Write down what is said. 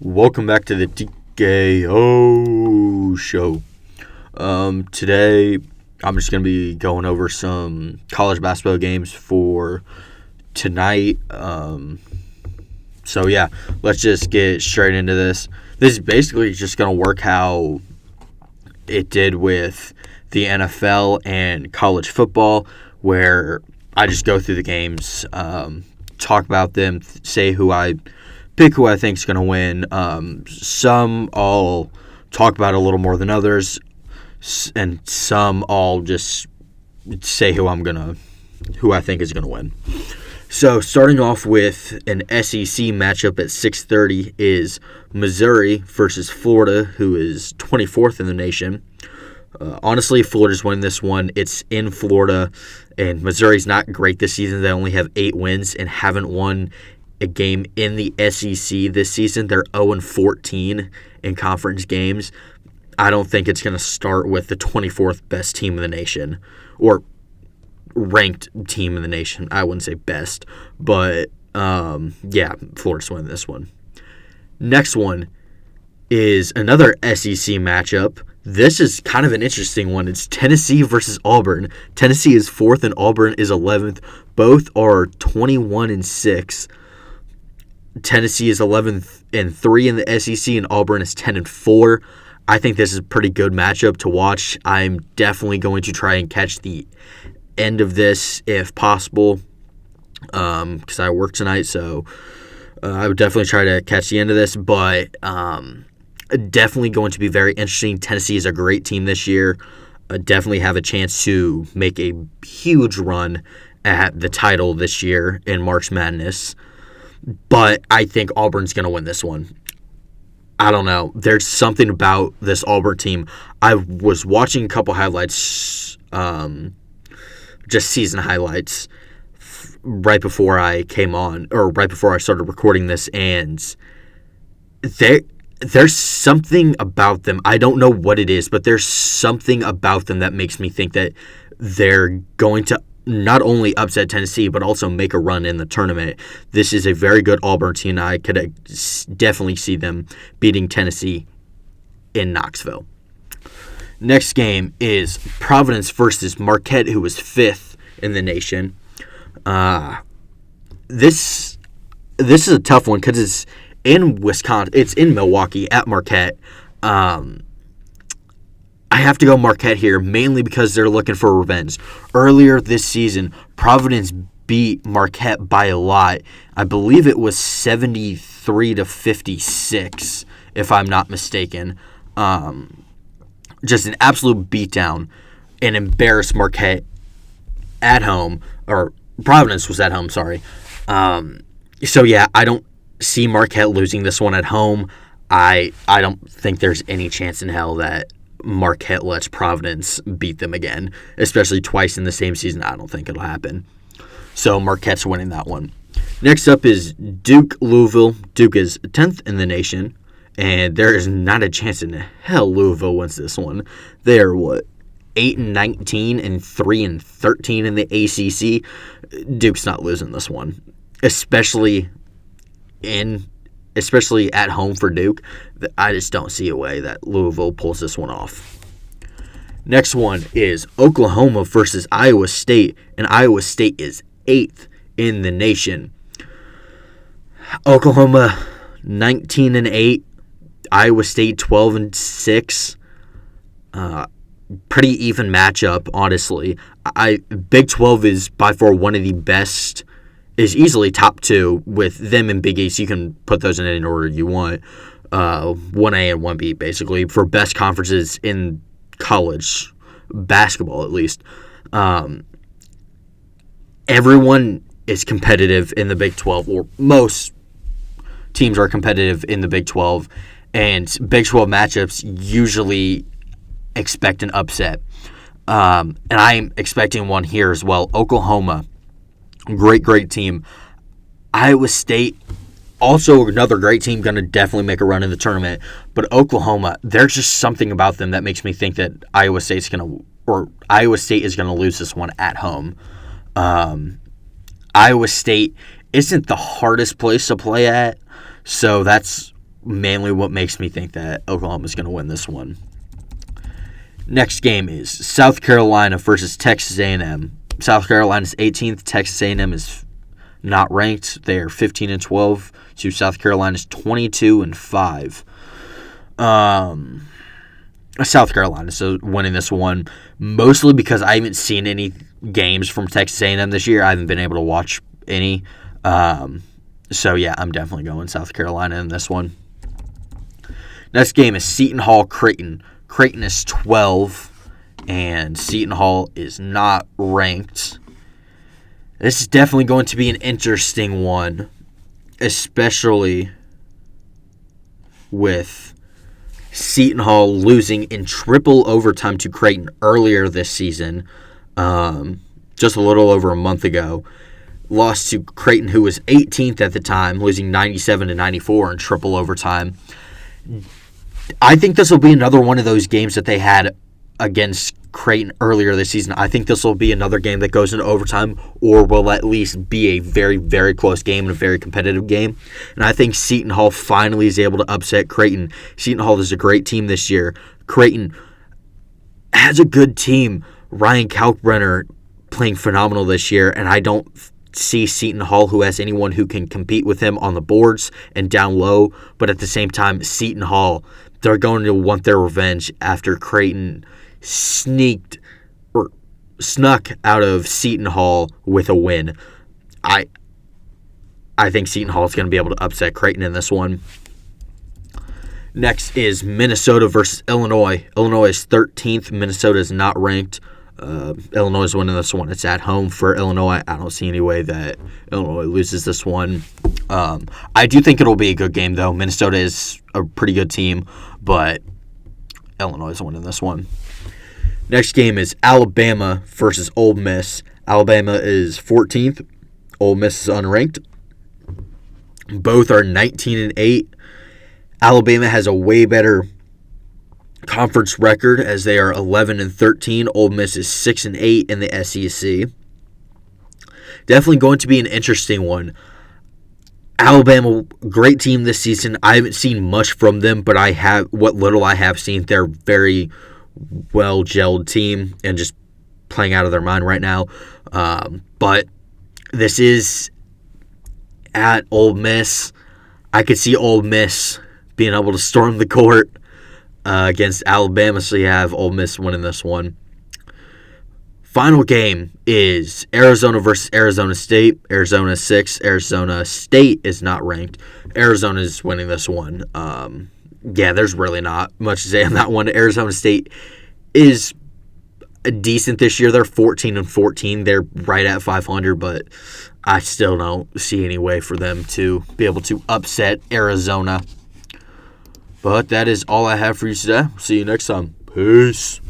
Welcome back to the TKO show. Today, I'm just going to be going over some college basketball games for tonight. Let's just get straight into this. This is basically just going to work how it did with the NFL and college football, where I just go through the games, talk about them, pick who I think is going to win. Some I'll talk about a little more than others, and some I'll just say who I think is going to win. So starting off with an SEC matchup at 6:30 is Missouri versus Florida, who is 24th in the nation. Honestly, Florida's winning this one. It's in Florida, and Missouri's not great this season. They only have 8 wins and haven't won a game in the SEC this season. They're 0-14 in conference games. I don't think it's going to start with the 24th best team in the nation, or ranked team in the nation. I wouldn't say best, but Florida's winning this one. Next one is another SEC matchup. This is kind of an interesting one. It's Tennessee versus Auburn. Tennessee is 4th and Auburn is 11th. Both are 21-6. Tennessee is 11-3 in the SEC, and Auburn is 10-4. I think this is a pretty good matchup to watch. I'm definitely going to try and catch the end of this if possible, because I work tonight, so I would definitely try to catch the end of this, but definitely going to be very interesting. Tennessee is a great team this year. Definitely have a chance to make a huge run at the title this year in March Madness. But I think Auburn's going to win this one. I don't know. There's something about this Auburn team. I was watching a couple highlights, just season highlights, right before I came on, or right before I started recording this, and there's something about them. I don't know what it is, but there's something about them that makes me think that they're going to not only upset Tennessee, but also make a run in the tournament. This is a very good Auburn team. I could definitely see them beating Tennessee in Knoxville. Next game is Providence versus Marquette, who is 5th in the nation. This is a tough one because it's in Wisconsin. It's in Milwaukee at Marquette. I have to go Marquette here, mainly because they're looking for revenge. Earlier this season, Providence beat Marquette by a lot. I believe it was 73-56, if I'm not mistaken. Just an absolute beatdown, and embarrassed Marquette at home, or Providence was at home, sorry. I don't see Marquette losing this one at home. I don't think there's any chance in hell that Marquette lets Providence beat them again, especially twice in the same season. I don't think it'll happen. So Marquette's winning that one. Next up is Duke-Louisville. Duke is 10th in the nation, and there is not a chance in hell Louisville wins this one. They are 8-19 and 3-13 in the ACC. Duke's not losing this one, especially at home for Duke. I just don't see a way that Louisville pulls this one off. Next one is Oklahoma versus Iowa State, and Iowa State is 8th in the nation. Oklahoma 19-8, Iowa State 12-6. Pretty even matchup, honestly. Big 12 is by far one of the best. Is easily top 2 with them and Big East. You can put those in any order you want. 1A and 1B, basically, for best conferences in college basketball, at least. Everyone is competitive in the Big 12, or most teams are competitive in the Big 12, and Big 12 matchups usually expect an upset. And I'm expecting one here as well. Oklahoma, great team. Iowa State, also another great team, going to definitely make a run in the tournament. But Oklahoma, there's just something about them that makes me think that Iowa State is going to lose this one at home. Iowa State isn't the hardest place to play at, so that's mainly what makes me think that Oklahoma's going to win this one. Next game is South Carolina versus Texas A&M. South Carolina's 18th. Texas A&M is not ranked. They are 15-12 to South Carolina's 22-5. South Carolina so winning this one mostly because I haven't seen any games from Texas A&M this year. I haven't been able to watch any. So yeah, I'm definitely going South Carolina in this one. Next game is Seton Hall Creighton. Creighton is 12 and Seton Hall is not ranked. This is definitely going to be an interesting one, especially with Seton Hall losing in triple overtime to Creighton earlier this season, just a little over a month ago. Lost to Creighton, who was 18th at the time, losing 97-94 in triple overtime. I think this will be another one of those games that they had against Creighton earlier this season. I think this will be another game that goes into overtime or will at least be a very, very close game and a very competitive game. And I think Seton Hall finally is able to upset Creighton. Seton Hall is a great team this year. Creighton has a good team. Ryan Kalkbrenner playing phenomenal this year, and I don't see Seton Hall, who has anyone who can compete with him on the boards and down low. But at the same time, Seton Hall, they're going to want their revenge after Creighton snuck out of Seton Hall with a win. I think Seton Hall is going to be able to upset Creighton in this one. Next is Minnesota versus Illinois. Illinois is 13th. Minnesota is not ranked. Illinois is winning this one. It's at home for Illinois. I don't see any way that Illinois loses this one. I do think it'll be a good game, though. Minnesota is a pretty good team, but Illinois is winning this one. Next game is Alabama versus Ole Miss. Alabama is 14th. Ole Miss is unranked. Both are 19-8. Alabama has a way better conference record as they are 11-13. Ole Miss is 6-8 in the SEC. Definitely going to be an interesting one. Alabama, great team this season. I haven't seen much from them, but what little I have seen, they're very well gelled team and just playing out of their mind right now. But this is at Ole Miss. I could see Ole Miss being able to storm the court against Alabama, so you have Ole Miss winning this one. Final game is Arizona versus Arizona State. Arizona 6. Arizona State is not ranked. Arizona is winning this one. There's really not much to say on that one. Arizona State is decent this year. They're 14-14. They're right at 500, but I still don't see any way for them to be able to upset Arizona. But that is all I have for you today. See you next time. Peace.